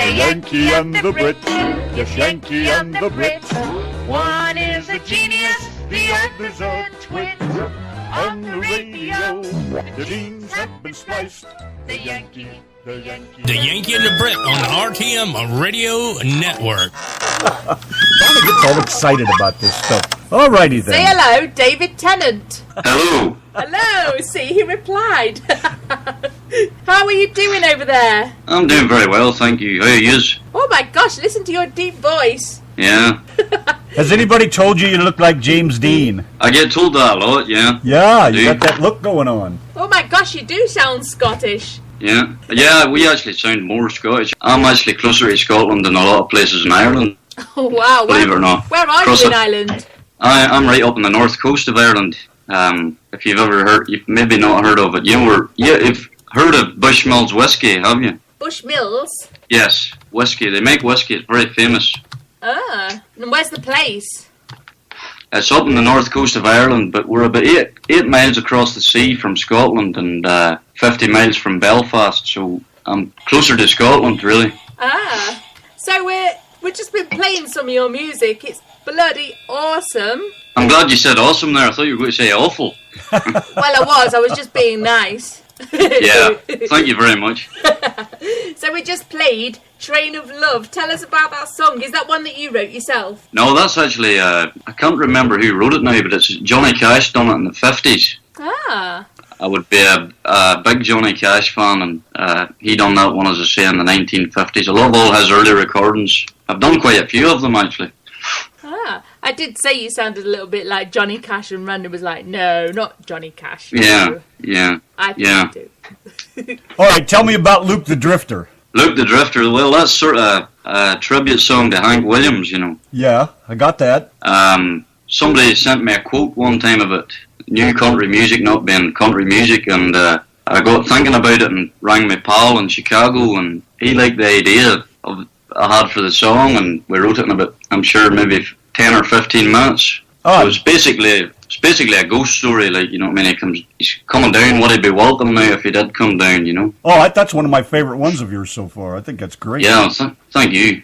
The Yankee and the Brit. Yes, Yankee and the Brit. One is a genius, the other's a twit. On the radio, the beans have been spliced. The Yankee, the Yankee. The Yankee and the Brit on the RTM Radio Network. Donna gets all excited about this stuff. All righty then. Say hello, David Tennant. Hello. Hello. See, he replied. How are you doing over there? I'm doing very well, thank you. How are you? Oh my gosh, listen to your deep voice. Yeah. Has anybody told you look like James Dean? I get told that a lot, yeah. Yeah, you got that look going on. Oh my gosh, you do sound Scottish. Yeah. Yeah, we actually sound more Scottish. I'm actually closer to Scotland than a lot of places in Ireland. Oh wow. Believe it or not. Where are you in Ireland? I'm right up on the north coast of Ireland. If you've ever heard, you've maybe not heard of it. You've heard of Bushmills whiskey, have you? Bushmills? Yes, whiskey. They make whiskey. It's very famous. Ah, and where's the place? It's up on the north coast of Ireland, but we're about eight miles across the sea from Scotland and 50 miles from Belfast, so I'm closer to Scotland, really. Ah, so we've just been playing some of your music. It's bloody awesome. I'm glad you said awesome there. I thought you were going to say awful. Well, I was just being nice. Yeah, thank you very much. So we just played Train of Love. Tell us about that song. Is that one that you wrote yourself? No, that's actually, I can't remember who wrote it now, but it's Johnny Cash done it in the 50s. Ah. I would be a big Johnny Cash fan, and he done that one, as I say, in the 1950s. I love all his early recordings. I've done quite a few of them, actually. Ah, I did say you sounded a little bit like Johnny Cash, and Random was like, no, not Johnny Cash. Yeah, yeah. I think you do. All right, tell me about Luke the Drifter. Luke the Drifter, well, that's sort of a tribute song to Hank Williams, you know. Yeah, I got that. Somebody sent me a quote one time about new country music not being country music, and I got thinking about it and rang my pal in Chicago, and he liked the idea I had for the song, and we wrote it in about, I'm sure, maybe 10 or 15 minutes. Oh. It was basically a ghost story, like, you know what I mean? He's coming down, would he be welcome now if he did come down, you know? Oh, that's one of my favorite ones of yours so far. I think that's great. Yeah, thank you.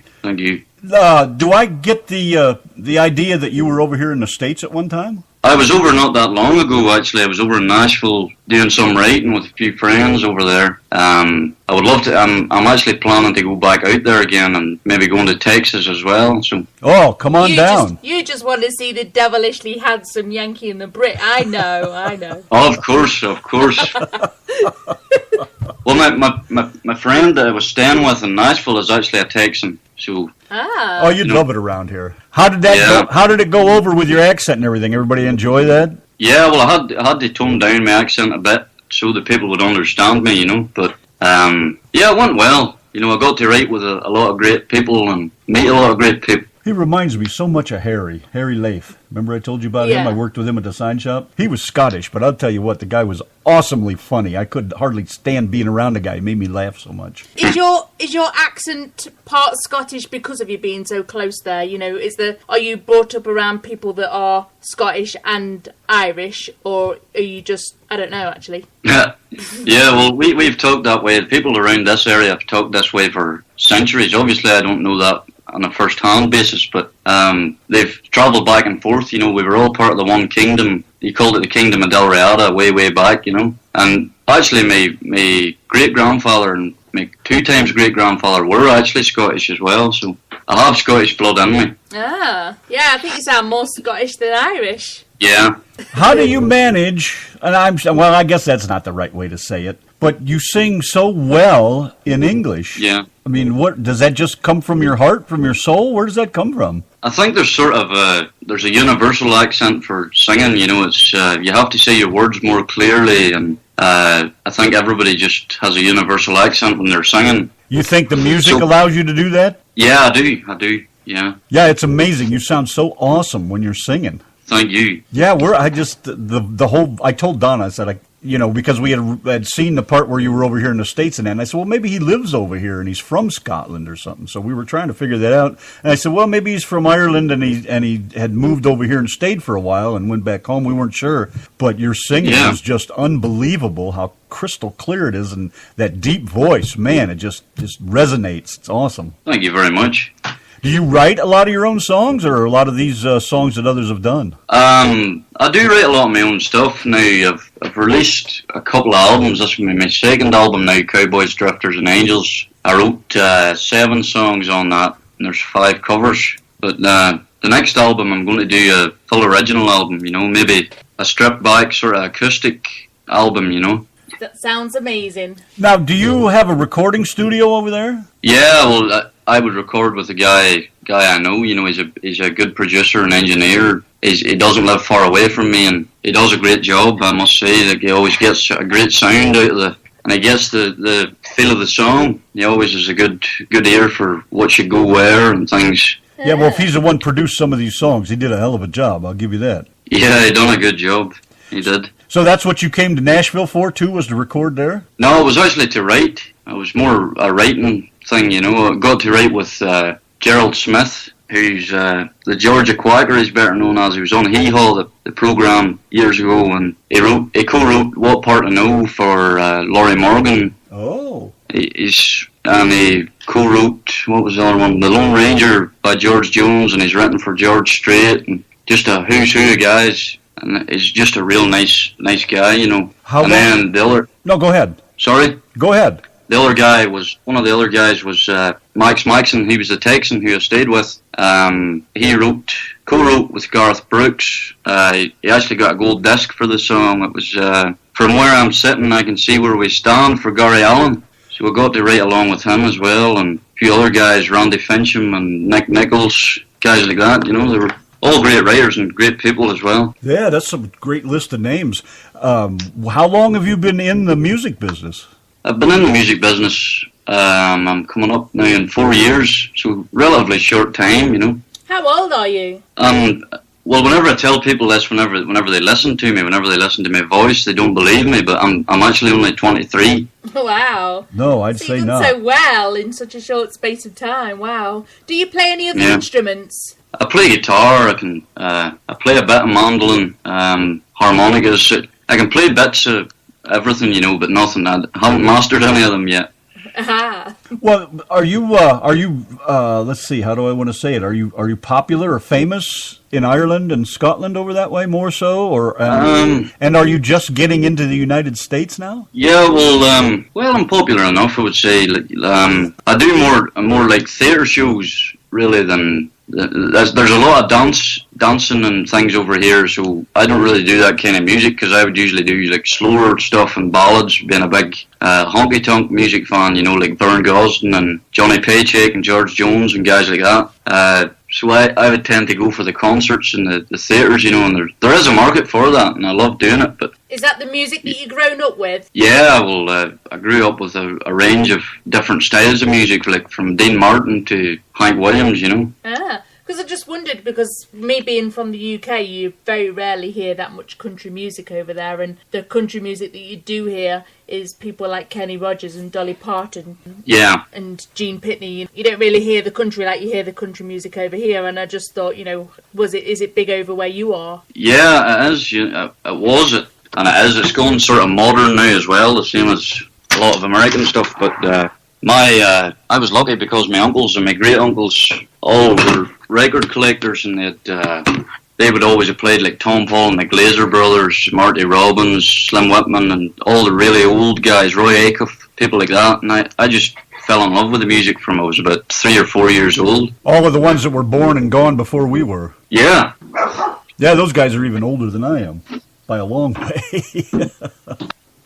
Do I get the idea that you were over here in the States at one time? I was over not that long ago, actually. I was over in Nashville doing some writing with a few friends over there. I would love to. I'm actually planning to go back out there again and maybe going to Texas as well. So. Oh, come on down. You just want to see the devilishly handsome Yankee and the Brit. I know. Oh, of course. Well, my friend that I was staying with in Nashville is actually a Texan. So. Oh, you'd love it around here. How did that go? How did it go over with your accent and everything? Everybody enjoy that? Yeah, well, I had to tone down my accent a bit so that people would understand me, you know. But yeah, it went well. You know, I got to write with a lot of great people and meet a lot of great people. He reminds me so much of Harry Lafe. Remember I told you about him? I worked with him at the sign shop. He was Scottish, but I'll tell you what, the guy was awesomely funny. I could hardly stand being around the guy. He made me laugh so much. Is your accent part Scottish because of you being so close there? You know, are you brought up around people that are Scottish and Irish, or are you just, I don't know, actually? Yeah, well, we've talked that way. People around this area have talked this way for centuries. Obviously, I don't know that on a first-hand basis, but they've travelled back and forth. You know, we were all part of the one kingdom. He called it the Kingdom of Dalriada way back, you know. And actually, my great-grandfather and my 2 times great-grandfather were actually Scottish as well, so I have Scottish blood in me. Ah, yeah, I think you sound more Scottish than Irish. Yeah. How do you manage, and I guess that's not the right way to say it, but you sing so well in English. Yeah. I mean, what does that just come from your heart, from your soul? Where does that come from? I think there's sort of there's a universal accent for singing. You know, it's you have to say your words more clearly, and I think everybody just has a universal accent when they're singing. You think the music allows you to do that? Yeah, I do. Yeah. Yeah, it's amazing. You sound so awesome when you're singing. Thank you. Yeah, I told Donna, I said, because we had seen the part where you were over here in the States and I said, well, maybe he lives over here and he's from Scotland or something. So we were trying to figure that out. And I said, well, maybe he's from Ireland and he had moved over here and stayed for a while and went back home. We weren't sure. But your singing is just unbelievable, how crystal clear it is, and that deep voice, man, it just resonates. It's awesome. Thank you very much. Do you write a lot of your own songs, or a lot of these songs that others have done? I do write a lot of my own stuff now. I've released a couple of albums. This will be my second album now, Cowboys, Drifters and Angels. I wrote 7 songs on that, and there's 5 covers. But the next album, I'm going to do a full original album, maybe a stripped back sort of acoustic album, That sounds amazing. Now, do you have a recording studio over there? Yeah, well, I would record with a guy I know. He's a good producer and engineer. He doesn't live far away from me, and he does a great job. I must say that he always gets a great sound out of and he gets the feel of the song. He always has a good ear for what should go where and things. Yeah, well, if he's the one produced some of these songs, he did a hell of a job. I'll give you that. Yeah, he done a good job. He did. So that's what you came to Nashville for, too, was to record there? No, it was actually to write. It was more a writing thing, I got to write with Gerald Smith, who's the Georgia Quacker, he's better known as. He was on Hee Haw, the programme, years ago, and he co-wrote What Part to Know for Laurie Morgan. Oh. He co-wrote, what was the other one? The Lone Ranger by George Jones, and he's written for George Strait, and just a who's who of guys. And he's just a real nice guy, How and long? then the other... No, go ahead. Sorry? Go ahead. One of the other guys was Max Maxon. He was the Texan who I stayed with. He co-wrote with Garth Brooks. He actually got a gold disc for the song. It was From Where I'm Sitting, I Can See Where We Stand for Gary Allen. So we got to write along with him as well, and a few other guys, Randy Fincham and Nick Nichols, guys like that. They were all great writers and great people as well. Yeah, that's a great list of names. How long have you been in the music business? I've been in the music business. I'm coming up now in 4 years, so relatively short time, How old are you? Well, whenever I tell people this, whenever they listen to me, whenever they listen to my voice, they don't believe me. But I'm actually only 23. Wow. No, I'd say you've not. done so well in such a short space of time. Wow. Do you play any other instruments? I play guitar. I play a bit of mandolin, harmonicas. I can play bits of everything, but nothing. I haven't mastered any of them yet. Aha. Well, are you? Let's see. How do I want to say it? Are you popular or famous in Ireland and Scotland over that way more so, or and are you just getting into the United States now? Yeah, well, I'm popular enough, I would say. I do more like theatre shows really than. There's a lot of dancing and things over here, so I don't really do that kind of music because I would usually do like slower stuff and ballads, being a big honky-tonk music fan, like Vern Gosdin and Johnny Paycheck and George Jones and guys like that. So I would tend to go for the concerts and the theatres, and there is a market for that, and I love doing it. But is that the music that you've grown up with? Yeah, well, I grew up with a range of different styles of music, like from Dean Martin to Hank Williams, Ah, because I just wondered, because me being from the UK, you very rarely hear that much country music over there, and the country music that you do hear is people like Kenny Rogers and Dolly Parton. Yeah. And Gene Pitney. You don't really hear the country like you hear the country music over here, and I just thought, is it big over where you are? Yeah, it is. It was it, and it is. It's going sort of modern now as well, the same as a lot of American stuff, but I was lucky because my uncles and my great uncles all were record collectors, and they would always have played like Tom Paul and the Glazer Brothers, Marty Robbins, Slim Whitman, and all the really old guys, Roy Acuff, people like that. And I just fell in love with the music from I was about 3 or 4 years old. All of the ones that were born and gone before we were. Yeah. Yeah, those guys are even older than I am, by a long way.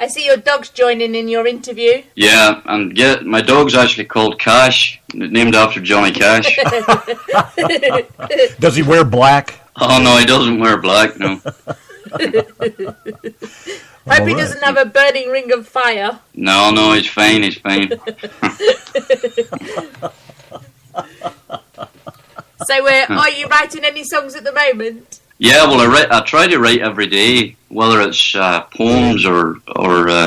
I see your dog's joining in your interview. Yeah, and my dog's actually called Cash, named after Johnny Cash. Does he wear black? Oh, no, he doesn't wear black, no. Hope he doesn't have a burning ring of fire. No, he's fine. So, are you writing any songs at the moment? Yeah, well, I try to write every day, whether it's poems or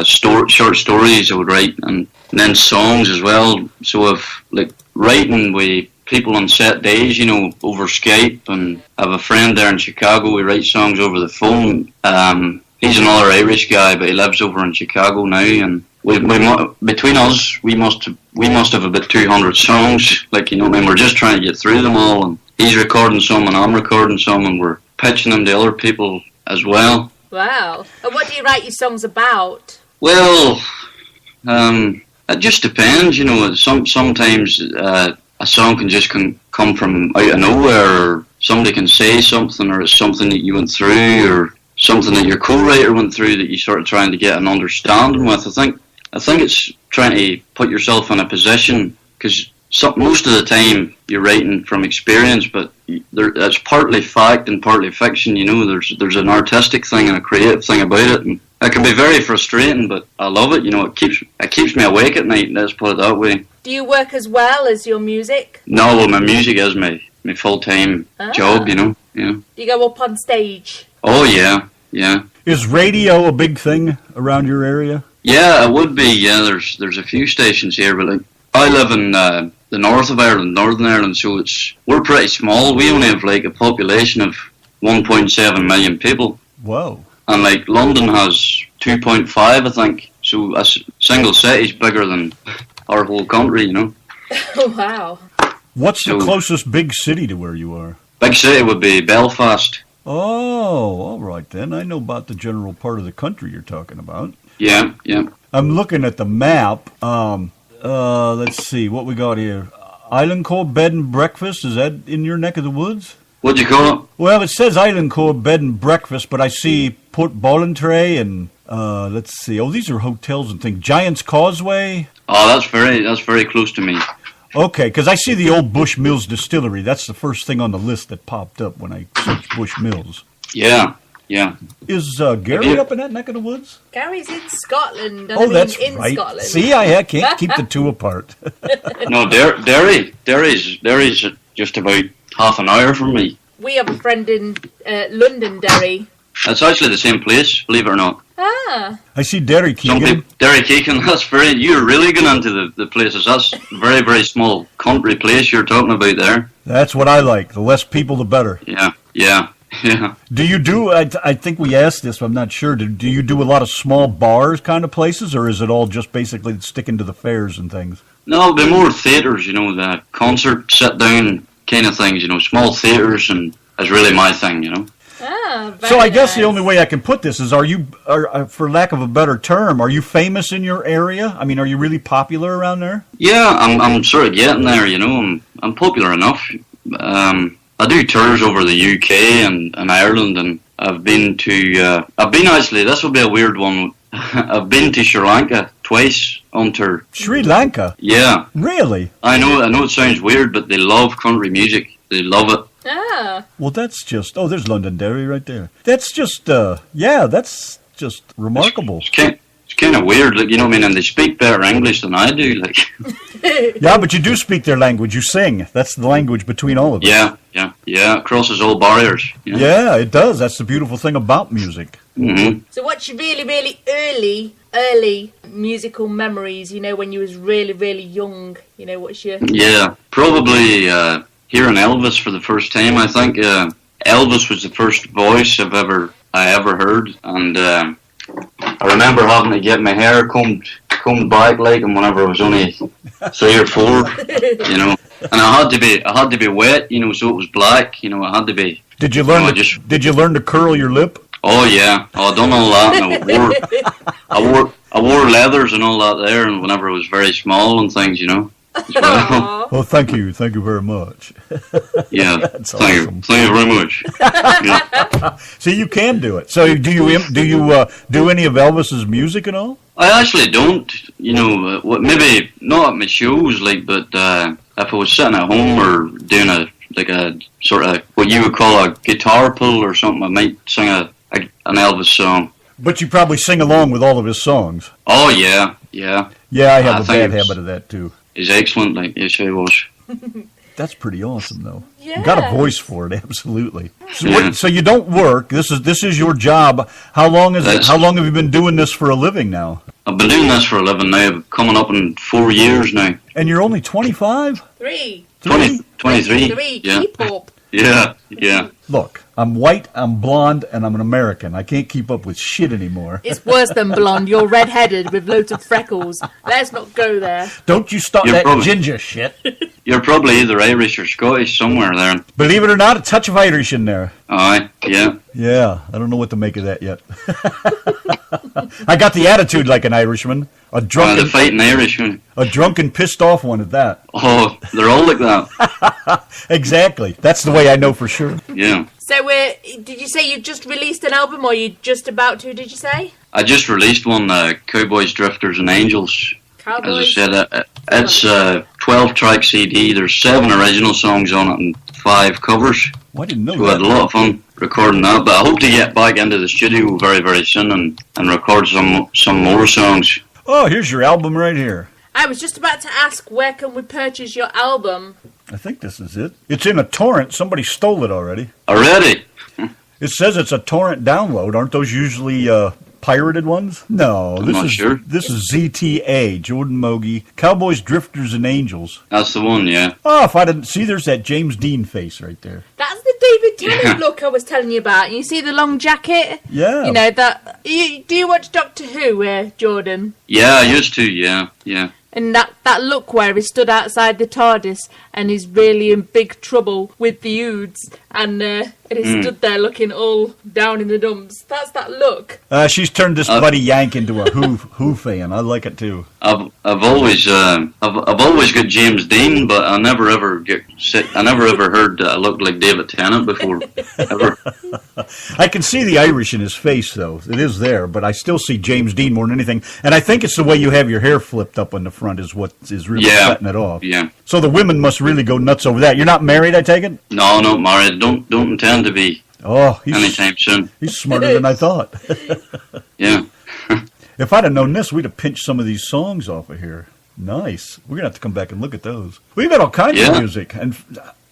short stories. I would write, and then songs as well. So if like writing with people on set days, over Skype, and I have a friend there in Chicago. We write songs over the phone. He's another Irish guy, but he lives over in Chicago now, and between us, we must have about 200 songs. Like, we're just trying to get through them all, and he's recording some, and I'm recording some, and we're pitching them to other people as well. Wow. And what do you write your songs about? Well, it just depends, sometimes a song can just come from out of nowhere, or somebody can say something, or it's something that you went through, or something that your co-writer went through that you sort of trying to get an understanding with. I think it's trying to put yourself in a position, because most of the time you're writing from experience, but it's partly fact and partly fiction. There's an artistic thing and a creative thing about it, and it can be very frustrating, but I love it. It keeps me awake at night. Let's put it that way. Do you work as well as your music? No, well, my music is my full-time job. Yeah. Do you go up on stage? Oh yeah. Is radio a big thing around your area? Yeah, it would be. Yeah, there's a few stations here, but I live in the north of Ireland, Northern Ireland, so we're pretty small. We only have a population of 1.7 million people. Whoa! And London has 2.5, I think. So a single city is bigger than our whole country. Oh wow! What's the closest big city to where you are? Big city would be Belfast. Oh, all right then. I know about the general part of the country you're talking about. Yeah. I'm looking at the map. Let's see what we got here. Island Cove Bed and Breakfast. Is that in your neck of the woods? What'd you call it? Well, it says Island Cove Bed and Breakfast, but I see Port Ballantrae and let's see. Oh, these are hotels and things. Giant's Causeway. Oh, that's very close to me. Okay, because I see the old Bush Mills Distillery. That's the first thing on the list that popped up when I searched Bush Mills. Yeah. Is Gary up in that neck of the woods? Gary's in Scotland. That's in right. Scotland. See, I can't keep the two apart. No, Derry's just about half an hour from me. We have a friend in London, Derry. It's actually the same place, believe it or not. Ah. I see Derry Keegan. Derry Keegan, you're really going into the places. That's a very, very small country place you're talking about there. That's what I like. The less people, the better. Yeah. Do you do, I think we asked this, but I'm not sure, do you do a lot of small bars kind of places, or is it all just basically sticking to the fairs and things? No, it'll be more theatres, the concert, sit-down kind of things, small theatres, and is really my thing, So I guess the only way I can put this is, are you, for lack of a better term, are you famous in your area? I mean, are you really popular around there? Yeah, I'm sort of getting there, I'm popular enough. I do tours over the UK and Ireland, and I've been actually, this will be a weird one, I've been to Sri Lanka twice on tour. Sri Lanka? Yeah. Really? I know it sounds weird, but they love country music. They love it. Ah. Well, that's just, there's Londonderry right there. That's just, that's just remarkable. It's kind of weird, and they speak better English than I do, Yeah, but you do speak their language. You sing. That's the language between all of us. Yeah. It crosses all barriers. Yeah, it does. That's the beautiful thing about music. Mm-hmm. So what's your really, really early musical memories, when you was really, really young? What's your... Yeah, probably hearing Elvis for the first time. I think Elvis was the first voice I ever heard, and I remember having to get my hair combed back and whenever I was only 3 or 4, and I had to be wet, so it was black, I had to be. Did you learn to curl your lip? Oh yeah, I've done all that, and I wore leathers and all that there, and whenever I was very small and things, Well, thank you very much. Yeah, That's thank awesome. you very much. Yeah. See, you can do it. So, do you do any of Elvis's music at all? I actually don't. Maybe not at my shows, but if I was sitting at home or doing a sort of what you would call a guitar pull or something, I might sing an Elvis song. But you probably sing along with all of his songs. Oh yeah. Yeah, I have a bad habit of that too. He's excellent, yes he was. That's pretty awesome, though. Yeah. You got a voice for it, absolutely. So you don't work. This is your job. How long is it? How long have you been doing this for a living now? I've been doing this for a living now, coming up in 4 years now. And you're only 25? 3. 23. 3. Yeah. Keep up. Yeah. Look, I'm white, I'm blonde, and I'm an American. I can't keep up with shit anymore. It's worse than blonde. You're red-headed with loads of freckles. Let's not go there. Don't you start that ginger shit. You're probably either Irish or Scottish somewhere there. Believe it or not, a touch of Irish in there. Aye, yeah. Yeah, I don't know what to make of that yet. I got the attitude like an Irishman. The fighting Irishman. A drunken, pissed off one at that. Oh, they're all like that. Exactly. That's the way I know for sure. Yeah. So, did you say you just released an album, or you just about to, did you say? I just released one, Cowboys, Drifters and Angels. Cowboys. As I said, it's a 12-track CD. There's 7 original songs on it and 5 covers. Well, I didn't know So I had a lot of fun recording that, but I hope to get back into the studio very, very soon and record some more songs. Oh, here's your album right here. I was just about to ask, where can we purchase your album? I think this is it. It's in a torrent. Somebody stole it already. Already? It says it's a torrent download. Aren't those usually pirated ones? No, I'm not sure. This is ZTA, Jordan Mogey, Cowboys, Drifters, and Angels. That's the one, yeah. Oh, if I didn't see, there's that James Dean face right there. That's the David Tennant look I was telling you about. You see the long jacket? Yeah. You know, that. Do you watch Doctor Who, Jordan? Yeah, I used to, yeah. And that look where he stood outside the TARDIS and he's really in big trouble with the Oods and he stood there looking all down in the dumps. That's that look. She's turned this buddy Yank into a Who fan. I like it too. I've always got James Dean, but I never ever heard I looked like David Tennant before. Ever. I can see the Irish in his face though. It is there, but I still see James Dean more than anything. And I think it's the way you have your hair flipped up on the front is what is really setting it off. Yeah. So the women must really go nuts over that. You're not married, I take it? No, not married. Don't intend to be. Oh, anytime soon. He's smarter than I thought. Yeah. If I'd have known this, we'd have pinched some of these songs off of here. Nice. We're going to have to come back and look at those. We've got all kinds of music. And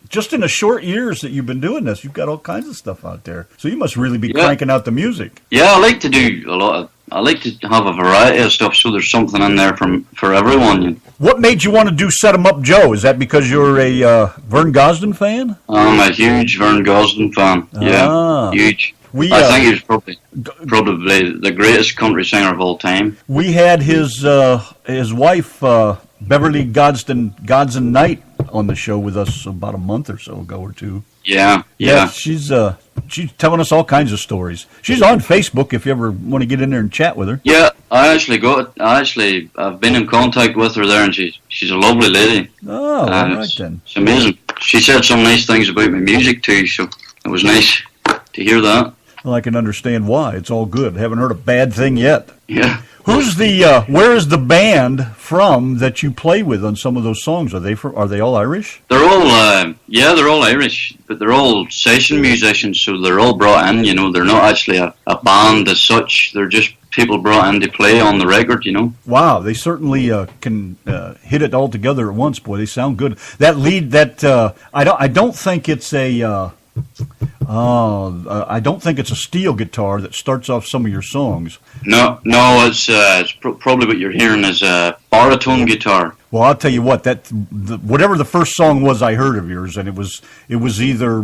just in the short years that you've been doing this, you've got all kinds of stuff out there. So you must really be cranking out the music. Yeah, I like to do a lot of... I like to have a variety of stuff, so there's something in there for everyone. What made you want to do Set 'Em Up Joe? Is that because you're a Vern Gosdin fan? I'm a huge Vern Gosdin fan. Yeah, huge. I think he's probably the greatest country singer of all time. We had his wife, Beverly Gosdin Knight, on the show with us about a month or so ago or two. Yeah. She's telling us all kinds of stories. She's on Facebook if you ever want to get in there and chat with her. Yeah, I've been in contact with her there, and she's a lovely lady. Oh, all right then. It's amazing. She said some nice things about my music too, so it was nice to hear that. Well, I can understand why. It's all good. Haven't heard a bad thing yet. Yeah. Who's where is the band from that you play with on some of those songs? Are they all Irish? They're all, they're all Irish, but they're all session musicians, so they're all brought in, they're not actually a band as such, they're just people brought in to play on the record, Wow, they certainly can hit it all together at once, boy, they sound good. That lead, I don't think it's a... I don't think it's a steel guitar that starts off some of your songs. No, it's probably what you're hearing is a baritone guitar. Well, I'll tell you what, whatever the first song was I heard of yours, and it was either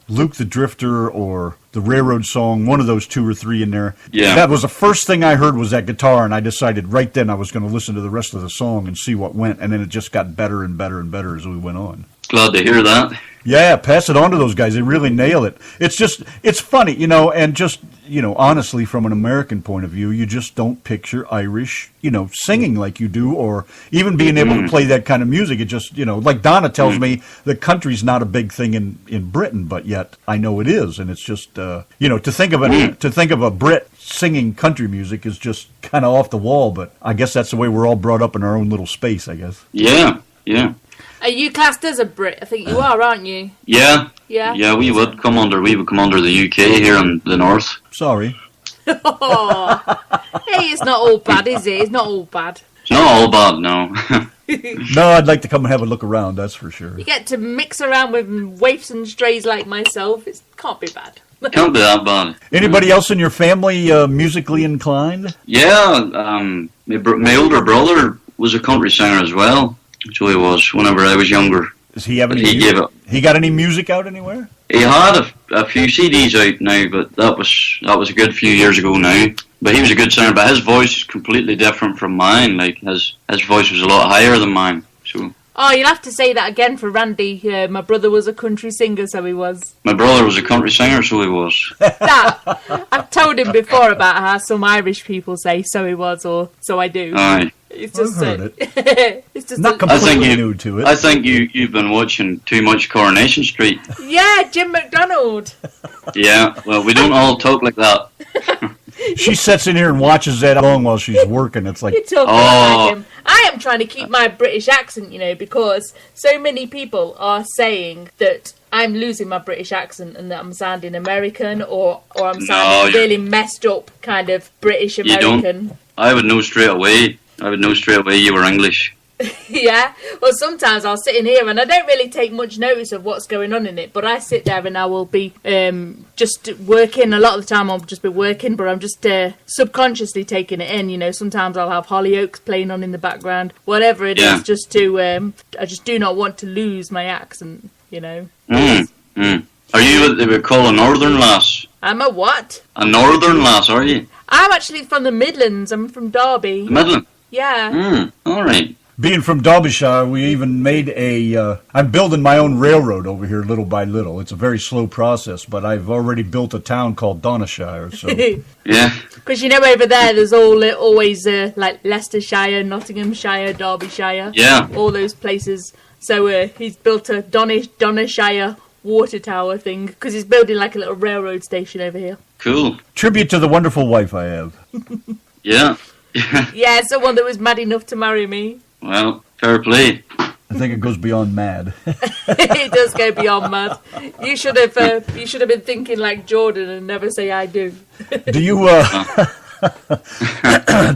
Luke the Drifter or the Railroad Song, one of those 2 or 3 in there. Yeah. That was the first thing I heard was that guitar, and I decided right then I was going to listen to the rest of the song and see what went, and then it just got better and better and better as we went on. Glad to hear that. Yeah, pass it on to those guys. They really nail it. It's funny, and just, honestly, from an American point of view, you just don't picture Irish, singing like you do, or even being able to play that kind of music. It just, like Donna tells me, the country's not a big thing in Britain, but yet I know it is, and it's just, to think of a Brit singing country music is just kind of off the wall. But I guess that's the way we're all brought up in our own little space, I guess. Yeah. Are you classed as a Brit? I think you are, aren't you? Yeah. Yeah. Yeah, we would come under the UK here in the north. Sorry. Oh. Hey, it's not all bad, is it? It's not all bad. It's not all bad, no. No, I'd like to come and have a look around, that's for sure. You get to mix around with waifs and strays like myself. It can't be bad. Can't be that bad. Anybody else in your family musically inclined? Yeah, my older brother was a country singer as well. So he was, whenever I was younger. Does he have any? He got any music out anywhere? He had a few CDs out now, but that was a good few years ago now. But he was a good singer, but his voice is completely different from mine. Like his voice was a lot higher than mine. So. Oh, you'll have to say that again for Randy. My brother was a country singer, so he was. My brother was a country singer, so he was. I've told him before about how some Irish people say "so he was" or "so I do." Aye. It's just I've heard it. It's just not completely new to it. I think you've been watching too much Coronation Street. Yeah, Jim McDonald. Yeah, well, we don't all talk like that. She sits in here and watches that along while she's working. It's like, You're talking like him. I am trying to keep my British accent, because so many people are saying that I'm losing my British accent and that I'm sounding American or I'm sounding really messed up kind of British American. You don't. I would know straight away. You were English. Yeah, well, sometimes I'll sit in here and I don't really take much notice of what's going on in it, but I sit there and I will be just working. A lot of the time I'll just be working, but I'm just subconsciously taking it in, Sometimes I'll have Hollyoaks playing on in the background, whatever it is, just to, I just do not want to lose my accent, Are you what they would call a northern lass? I'm a what? A northern lass, are you? I'm actually from the Midlands. I'm from Derby. The Midland? Yeah. All right. Being from Derbyshire, we even made I'm building my own railroad over here little by little. It's a very slow process, but I've already built a town called Donnashire. So. Yeah. Because over there, there's always like Leicestershire, Nottinghamshire, Derbyshire. Yeah. All those places. So he's built a Donnashire water tower thing because he's building like a little railroad station over here. Cool. Tribute to the wonderful wife I have. Yeah. Yeah, someone that was mad enough to marry me. Well, fair play. I think it goes beyond mad. It does go beyond mad. You should have been thinking like Jordan and never say I do. Do you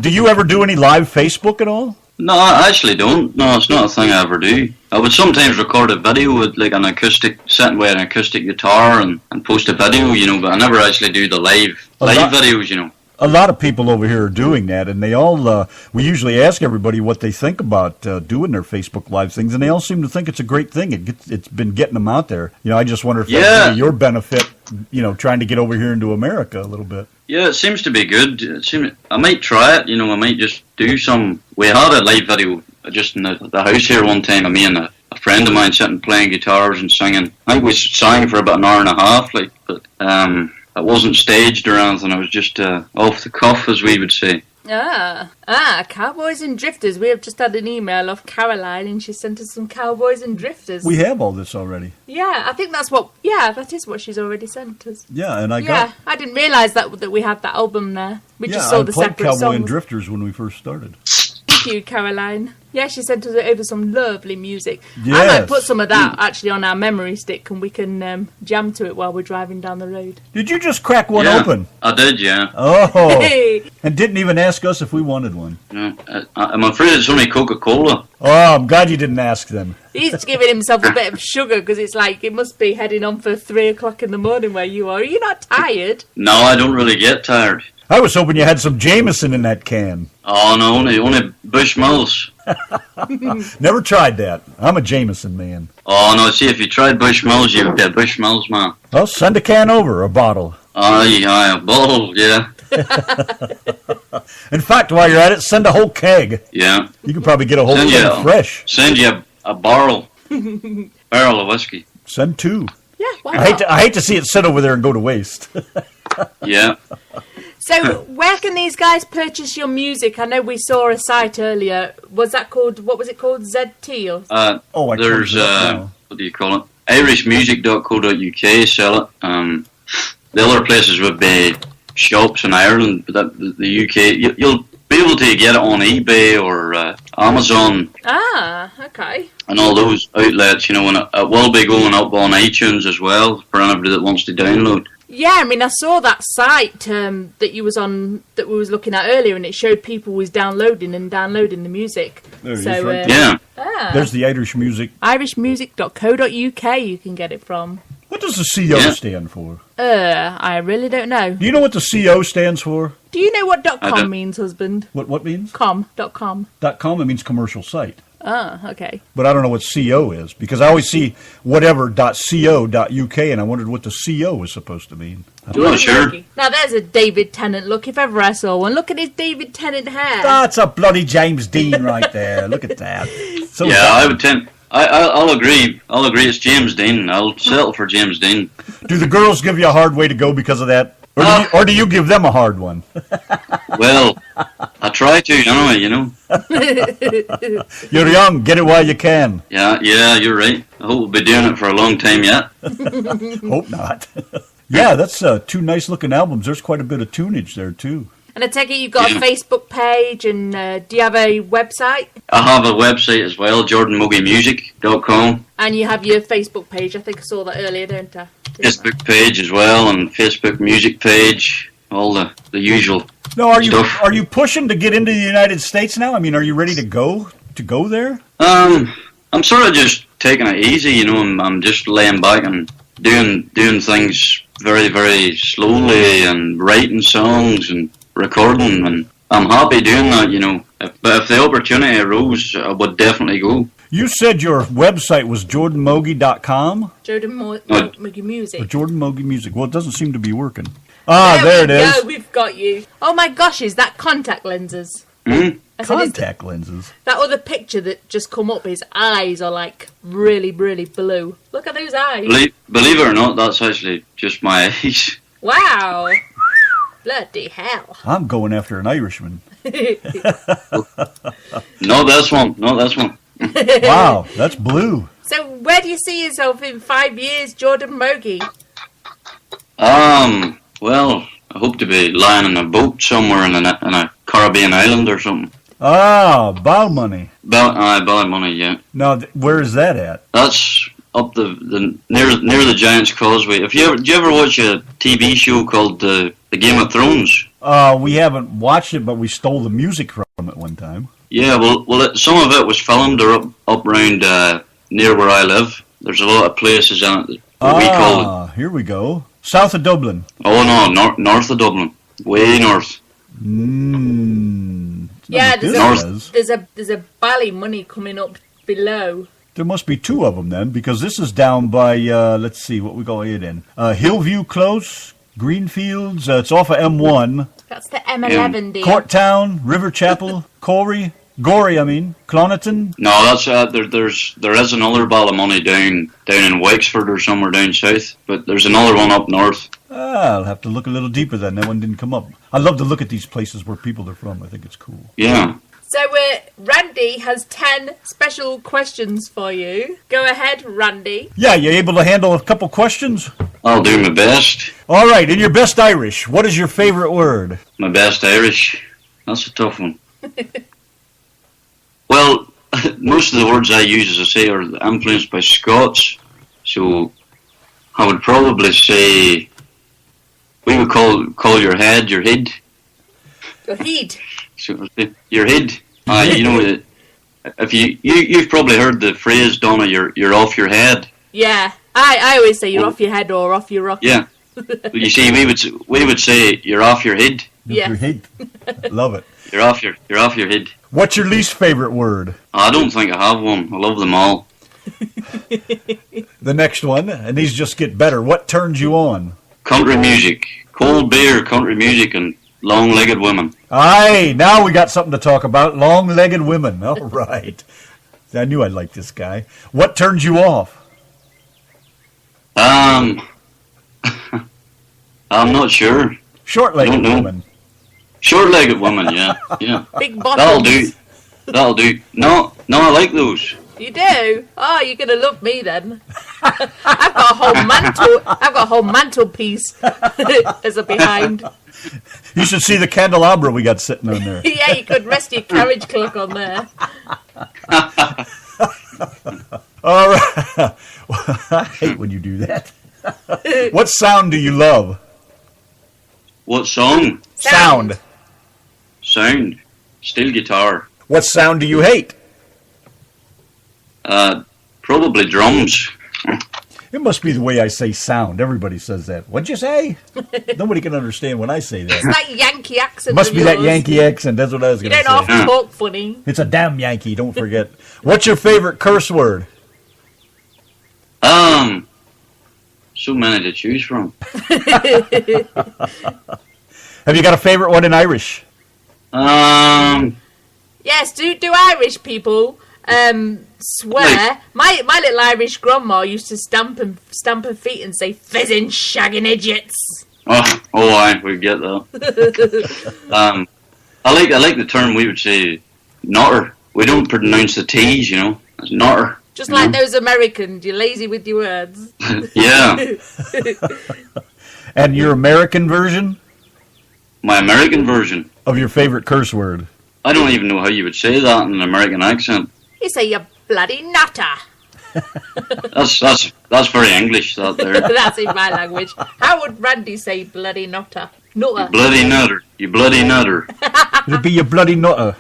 do you ever do any live Facebook at all? No, I actually don't. No, it's not a thing I ever do. I would sometimes record a video with like an acoustic, sitting with an acoustic guitar and post a video, but I never actually do the live videos, A lot of people over here are doing that, and they all, we usually ask everybody what they think about doing their Facebook Live things, and they all seem to think it's a great thing. It's been getting them out there. I just wonder if that's really your benefit, trying to get over here into America a little bit. Yeah, it seems to be good. I might try it, I might just do some. We had a live video just in the house here one time, me and a friend of mine sitting playing guitars and singing. I think we sang for about an hour and a half, but it wasn't staged or anything. It was just off the cuff, as we would say. Cowboys and Drifters. We have just had an email off Caroline, and she sent us some Cowboys and Drifters. We have all this already. Yeah, I think that is what she's already sent us. Yeah, and I didn't realise that we had that album there. We just saw the separate Cowboy songs. and Drifters when we first started. Thank you, Caroline. Yeah, she sent us over some lovely music. Yes. I might put some of that actually on our memory stick, and we can jam to it while we're driving down the road. Did you just crack one open? I did, yeah. Oh, and didn't even ask us if we wanted one. No, I'm afraid it's only Coca-Cola. Oh, I'm glad you didn't ask them. He's giving himself a bit of sugar because it's like it must be heading on for 3 o'clock in the morning where you are. Are you not tired? No, I don't really get tired. I was hoping you had some Jameson in that can. Oh, no, only Bushmills. Never tried that. I'm a Jameson man. Oh, no, see, if you tried Bushmills, you'd be a Bushmills man. Well, send a can over, a bottle. Aye, a bottle, yeah. In fact, while you're at it, send a whole keg. Yeah. You could probably get a whole keg fresh. Send you a barrel of whiskey. Send 2. Yeah, why not? I hate to see it sit over there and go to waste. Yeah. So, where can these guys purchase your music? I know we saw a site earlier. What was it called? ZT? Or? There's, what do you call it? irishmusic.co.uk, sell it. The other places would be shops in Ireland, but the UK, you'll be able to get it on eBay or Amazon. Okay. And all those outlets, and it will be going up on iTunes as well for anybody that wants to download. Yeah, I mean, I saw that site that you was on, that we was looking at earlier, and it showed people was downloading the music. There it So, is, right Yeah. There's the Irish music. irishmusic.co.uk you can get it from. What does the CO Yeah. stand for? I really don't know. Do you know what the CO stands for? Do you know what I .com don't. means, husband? What means? .com. .com, it means commercial site. Okay. But I don't know what CO is, because I always see whatever .co.uk, and I wondered what the CO was supposed to mean. I'm not sure. Mogey. Now there's a David Tennant look, if ever I saw one. Look at his David Tennant hair. That's a bloody James Dean right there. Look at that. So Yeah, I would tend. I'll agree. I'll agree. It's James Dean. I'll settle for James Dean. Do the girls give you a hard way to go because of that? Or do you give them a hard one? Well, I try to, anyway, you know. You're young, get it while you can. Yeah, you're right. I hope we'll be doing it for a long time yet. Hope not. Yeah, that's two nice looking albums. There's quite a bit of tunage there, too. And I take it you've got a Facebook page, and do you have a website? I have a website as well, jordanmogeymusic.com. And you have your Facebook page. I think I saw that earlier, don't I? Facebook page as well, and Facebook music page, all the usual No, stuff. are you pushing to get into the United States now? I mean, are you ready to go there? I'm sort of just taking it easy, you know. I'm just laying back and doing things very, very slowly, and writing songs and recording, and I'm happy doing that, you know. But if the opportunity arose, I would definitely go. You said your website was jordanmogey.com? Jordan Mogey Music. Or Jordan Mogey Music. Well, it doesn't seem to be working. There it is. Yeah, we've got you. Oh my gosh, is that contact lenses? Hmm? I said, is Contact lenses. that other picture that just come up, his eyes are like really, really blue. Look at those eyes. Believe it or not, that's actually just my eyes. Wow. Bloody hell. I'm going after an Irishman. Not this one. Wow, that's blue. So where do you see yourself in 5 years, Jordan Mogey? Well, I hope to be lying in a boat somewhere in a Caribbean island or something. Balmoney. Ballymoney, yeah. Now, where is that at? That's up the near the Giant's Causeway. Do you ever watch a TV show called the Game of Thrones? We haven't watched it, but we stole the music from it one time. Yeah, well, some of it was filmed or up around near where I live. There's a lot of places in it that we call it. Here we go. South of Dublin. Oh no, north of Dublin, way north. Yeah, North. there's a Ballymoney coming up below. There must be two of them then, because this is down by, let's see, what we call it in. Hillview Close, Greenfields, it's off of M1. That's the M11, dear. Courttown, River Chapel, Gorey, Cloniton. No, that's there is another Ballymoney down in Wexford or somewhere down south, but there's another one up north. I'll have to look a little deeper then. That one didn't come up. I love to look at these places where people are from. I think it's cool. Yeah. So Randy has 10 special questions for you. Go ahead, Randy. Yeah, you able to handle a couple questions? I'll do my best. All right, in your best Irish, what is your favorite word? My best Irish. That's a tough one. Well, most of the words I use, as I say, are influenced by Scots. So I would probably say we would call your head your head. Your head. So, your head. You know, if you've probably heard the phrase, Donna, you're off your head. Yeah, I always say you're off your head or off your rocker. Yeah. You see, we would say you're off your head. Yeah. Your head. Love it. You're off your head. What's your least favorite word? I don't think I have one. I love them all. The next one, and these just get better. What turns you on? Country music, cold beer, country music, and long-legged women. Aye, now we got something to talk about. Long-legged women. All right. I knew I'd like this guy. What turns you off? I'm not sure. Short-legged women. Short-legged women, yeah. Big bottoms. That'll do. No, I like those. You do? Oh, you're gonna love me then. I've got a whole mantelpiece as a behind. You should see the candelabra we got sitting on there. Yeah, you could rest your carriage clock on there. All right. I hate when you do that. What sound do you love? What song? Sound. Sound. Steel guitar. What sound do you hate? Probably drums. It must be the way I say sound. Everybody says that. What'd you say? Nobody can understand when I say that. It's that Yankee accent. Must of be yours. that Yankee accent. That's what I was You going to don't say. have to talk funny. It's a damn Yankee. Don't forget. What's your favorite curse word? So many to choose from. Have you got a favorite one in Irish? Yes, do Irish people swear? My little Irish grandma used to stamp her feet and say "fizzing shagging idiots." I we get that. I like the term we would say "notter." We don't pronounce the T's, It's "notter." Just like those Americans, you're lazy with your words. Yeah. And your American version My American version. of your favorite curse word? I don't even know how you would say that in an American accent. You say you bloody nutter. That's very English, that there. That's in my language. How would Randy say bloody nutter? Nutter. You bloody nutter. You bloody nutter. It'd be your bloody nutter.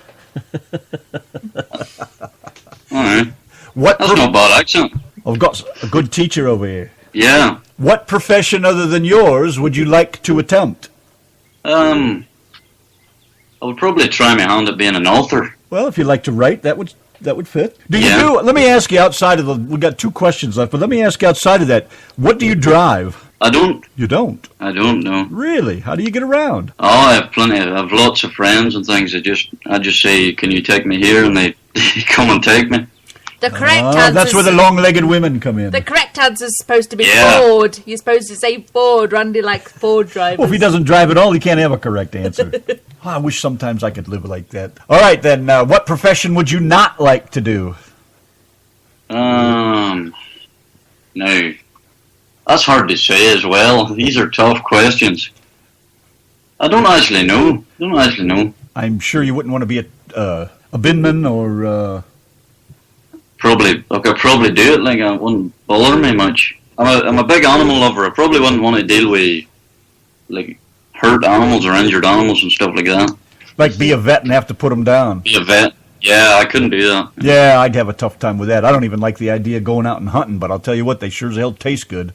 Alright. What? That's not a bad accent. I've got a good teacher over here. Yeah. What profession other than yours would you like to attempt? I would probably try my hand at being an author. Well, if you like to write, that would fit. Yeah. Let me ask you outside of we've got 2 questions left, but let me ask you outside of that. What do you drive? I don't. You don't? I don't know. Really? How do you get around? Oh, I have plenty. I have lots of friends and things. I just say, "Can you take me here?" And they come and take me. The correct answer. That's where the long-legged women come in. The correct answer is supposed to be Yeah. Ford. You're supposed to say Ford. Randy likes Ford drivers. Well, if he doesn't drive at all, he can't have a correct answer. I wish sometimes I could live like that. All right, then. What profession would you not like to do? No, that's hard to say as well. These are tough questions. I don't actually know. I'm sure you wouldn't want to be a binman or... I could probably do it. Like, it wouldn't bother me much. I'm a big animal lover. I probably wouldn't want to deal with like hurt animals or injured animals and stuff like that. Like be a vet and have to put them down. Be a vet. Yeah, I couldn't do that. Yeah, I'd have a tough time with that. I don't even like the idea of going out and hunting, but I'll tell you what, they sure as hell taste good.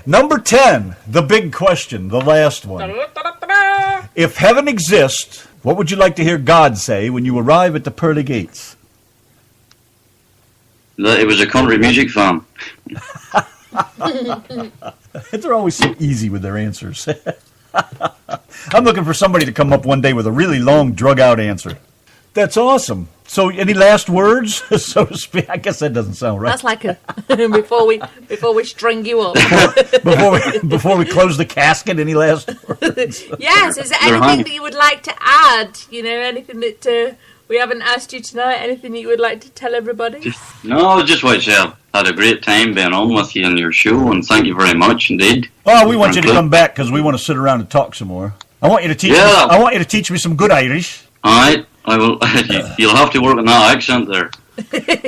Number 10, the big question, the last one. If heaven exists, what would you like to hear God say when you arrive at the pearly gates? That it was a country music fan. They're always so easy with their answers. I'm looking for somebody to come up one day with a really long, drug-out answer. That's awesome. So, any last words, so to speak? I guess that doesn't sound right. That's like a before we string you up. before we close the casket, any last words? Yes. Is there anything that you would like to add? Anything that we haven't asked you tonight? Anything that you would like to tell everybody? I just want to say I've had a great time being on with you on your show, and thank you very much indeed. Oh, we want you to come back because we want to sit around and talk some more. I want you to teach. Yeah. I want you to teach me some good Irish. All right, I will. You'll have to work on that accent there.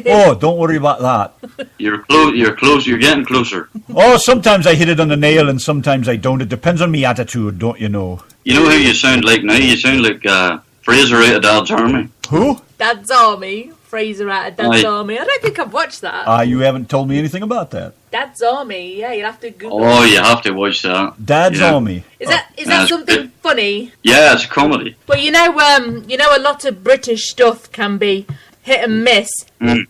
Oh, don't worry about that. You're close. You're close. You're getting closer. Oh, sometimes I hit it on the nail, and sometimes I don't. It depends on me attitude, don't you know? You know who you sound like now? You sound like Fraser out of Dad's Army. Who? Dad's Army. Fraser out of Dad's Army. I don't think I've watched that. You haven't told me anything about that. Dad's Army. Yeah, you'll have to Google. Oh, you have to watch that. Dad's Yeah. Army. Is that something funny? Yeah, it's a comedy. Well, a lot of British stuff can be hit and miss. Mm.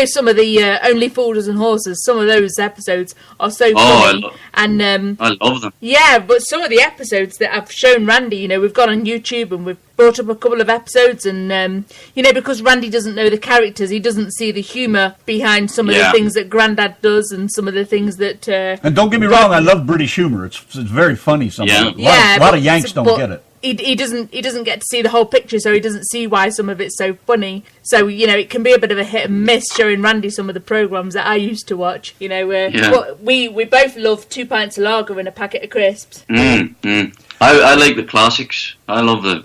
Some of the Only Fools and Horses. Some of those episodes are so funny, I love them. yeah. But some of the episodes that I've shown Randy, we've gone on YouTube and we've brought up a couple of episodes, and because Randy doesn't know the characters, he doesn't see the humour behind some of the things that Grandad does, and some of the things that. And don't get me wrong, I love British humour. It's very funny. A lot of Yanks don't get it. He doesn't get to see the whole picture, so he doesn't see why some of it's so funny. So it can be a bit of a hit and miss showing Randy some of the programs that I used to watch. But we both love 2 pints of lager and a packet of crisps. I like the classics. I love the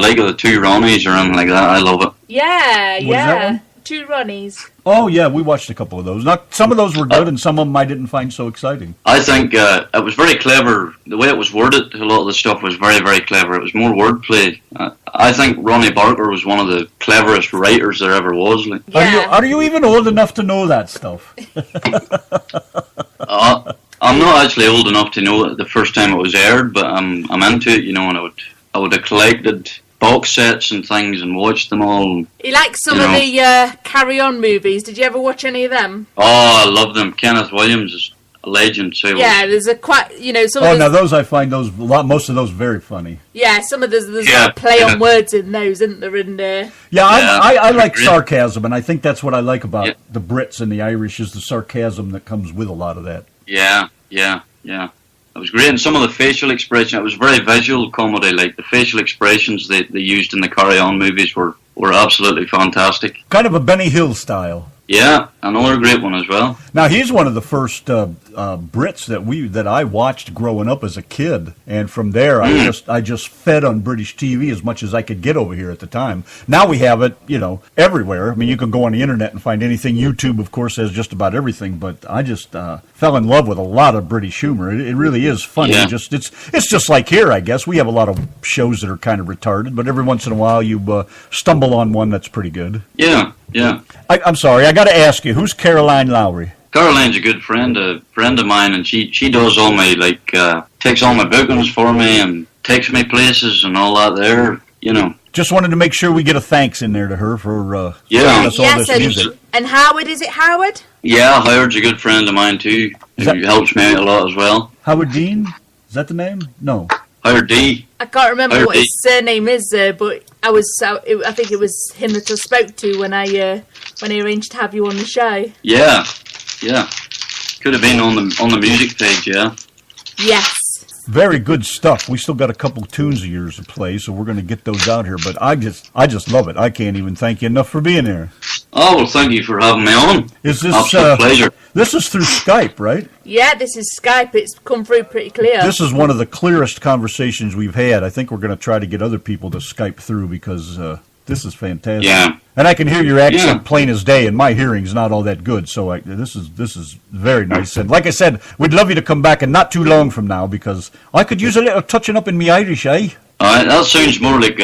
Lake of the Two Ronnies or anything like that. I love it. Yeah, What is that one? Two Ronnies. Oh yeah, we watched a couple of those. Not some of those were good, and some of them I didn't find so exciting. I think it was very clever. The way it was worded, a lot of the stuff was very, very clever. It was more wordplay. I think Ronnie Barker was one of the cleverest writers there ever was. Like. Yeah. Are you even old enough to know that stuff? I'm not actually old enough to know it the first time it was aired, but I'm into it, and I would have collected box sets and things and watched them all. He likes some of the Carry On movies. Did you ever watch any of them? Oh, I love them. Kenneth Williams is a legend too. Yeah, there's a quite, some Oh, of now those I find most of those very funny. Yeah, some of there's a play on words in those, isn't there? And I like sarcasm, and I think that's what I like about the Brits and the Irish is the sarcasm that comes with a lot of that. Yeah. It was great, and some of the facial expression, it was very visual comedy, like the facial expressions they used in the Carry On movies were absolutely fantastic. Kind of a Benny Hill style. Yeah, another great one as well. Now he's one of the first Brits that I watched growing up as a kid, and from there I just fed on British TV as much as I could get over here at the time. Now we have it, everywhere. I mean, you can go on the internet and find anything. YouTube, of course, has just about everything. But I just fell in love with a lot of British humor. It really is funny. Yeah. It's just like here, I guess. We have a lot of shows that are kind of retarded, but every once in a while you stumble on one that's pretty good. Yeah. I'm sorry, I got to ask you, who's Caroline Lowry? Caroline's a good friend of mine, and she does all my takes all my bookings for me and takes me places and all that there. Just wanted to make sure we get a thanks in there to her for Yeah. us all this music. And Howard, is it Howard? Yeah, Howard's a good friend of mine too. He helps me out a lot as well. Howard Dean? Is that the name? No. Howard D. I can't remember Howard what his surname is, but I think it was him that I spoke to when I arranged to have you on the show. Yeah. Could have been on the music page, yeah. Yes. Very good stuff. We still got a couple tunes of yours to play, so we're going to get those out here. But I just love it. I can't even thank you enough for being here. Oh, well, thank you for having me on. Is this absolute pleasure? This is through Skype, right? Yeah, this is Skype. It's come through pretty clear. This is one of the clearest conversations we've had. I think we're going to try to get other people to Skype through because this is fantastic. Yeah. And I can hear your accent plain as day, and my hearing's not all that good. So this is very nice. And like I said, we'd love you to come back, and not too long from now, because I could use a little touching up in me Irish, eh? That sounds more like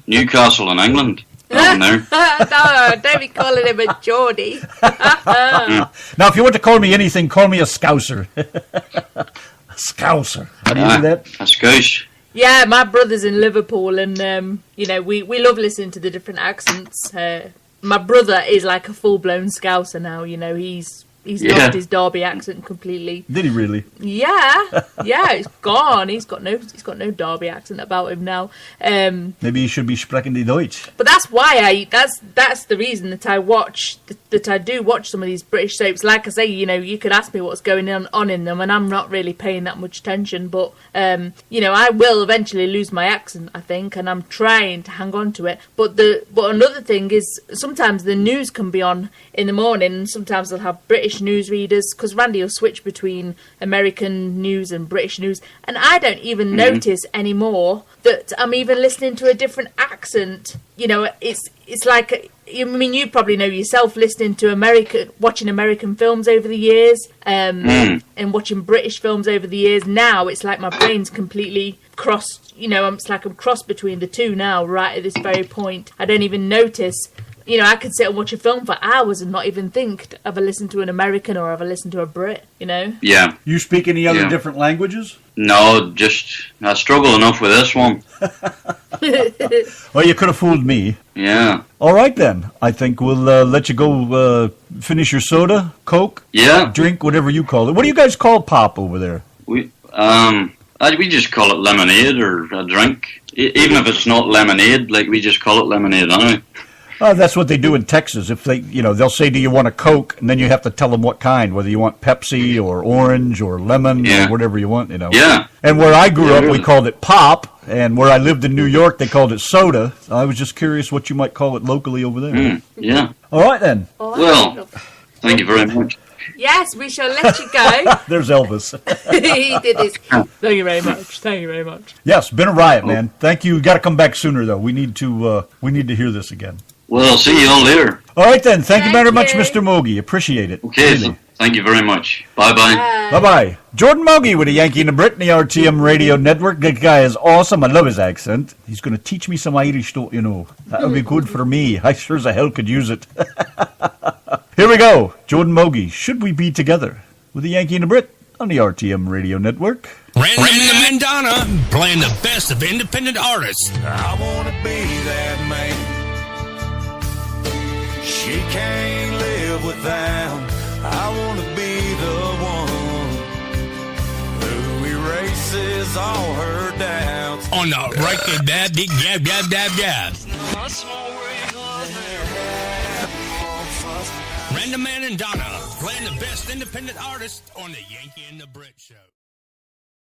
Newcastle in England. Down there. No, don't be calling him a Geordie. Now, if you want to call me anything, call me a Scouser. A Scouser. How do you do that? A Scouse. Yeah, my brother's in Liverpool, and we love listening to the different accents. My brother is like a full-blown Scouser now. He's lost his Derby accent completely. Did he really? Yeah, it's gone. He's got no Derby accent about him now. Maybe he should be sprechen die Deutsch. But that's why that's the reason that I do watch some of these British soaps. Like I say, you could ask me what's going on in them, and I'm not really paying that much attention. But I will eventually lose my accent, I think, and I'm trying to hang on to it. But another thing is sometimes the news can be on in the morning, and sometimes they'll have British news readers, because Randy will switch between American news and British news, and I don't even notice anymore that I'm even listening to a different accent. It's like, you probably know yourself, listening to watching American films over the years, and watching British films over the years. Now it's like my brain's completely crossed. It's like I'm crossed between the two now, right at this very point. I don't even notice. I could sit and watch a film for hours and not even think, have I listened to an American or have I listened to a Brit, Yeah. You speak any other different languages? No, I struggle enough with this one. Well, you could have fooled me. Yeah. All right, then. I think we'll let you go finish your soda, Coke, drink, whatever you call it. What do you guys call pop over there? We just call it lemonade or a drink. Even if it's not lemonade, we just call it lemonade anyway. That's what they do in Texas. If they'll say, "Do you want a Coke?" and then you have to tell them what kind, whether you want Pepsi or orange or lemon or whatever you want. Yeah. And where I grew up, we called it pop, and where I lived in New York, they called it soda. I was just curious what you might call it locally over there. Yeah. All right then. Well, thank you very much. Yes, we shall let you go. There's Elvis. He did this. Thank you very much. Thank you very much. Yes, been a riot, man. Thank you. Got to come back sooner though. We need to hear this again. Well, I'll see you all later. All right, then. Thank you very much, you. Mr. Mogey. Appreciate it. Okay, Really. thank you very much. Bye-bye. Bye-bye. Jordan Mogey with a Yankee and a Brit in the RTM Radio Network. That guy is awesome. I love his accent. He's going to teach me some Irish, don't you know. That'll be good for me. I sure as a hell could use it. Here we go. Jordan Mogey, Should We Be Together? With a Yankee and a Brit on the RTM Radio Network. Random and Donna playing the best of independent artists. I wanna be that man she can't live without. I wanna be the one who erases all her doubts. On the record, dab, dig, dab, dab, dab, dab. Random Man and Donna playing the best independent artists on the Yankee and the Brit Show.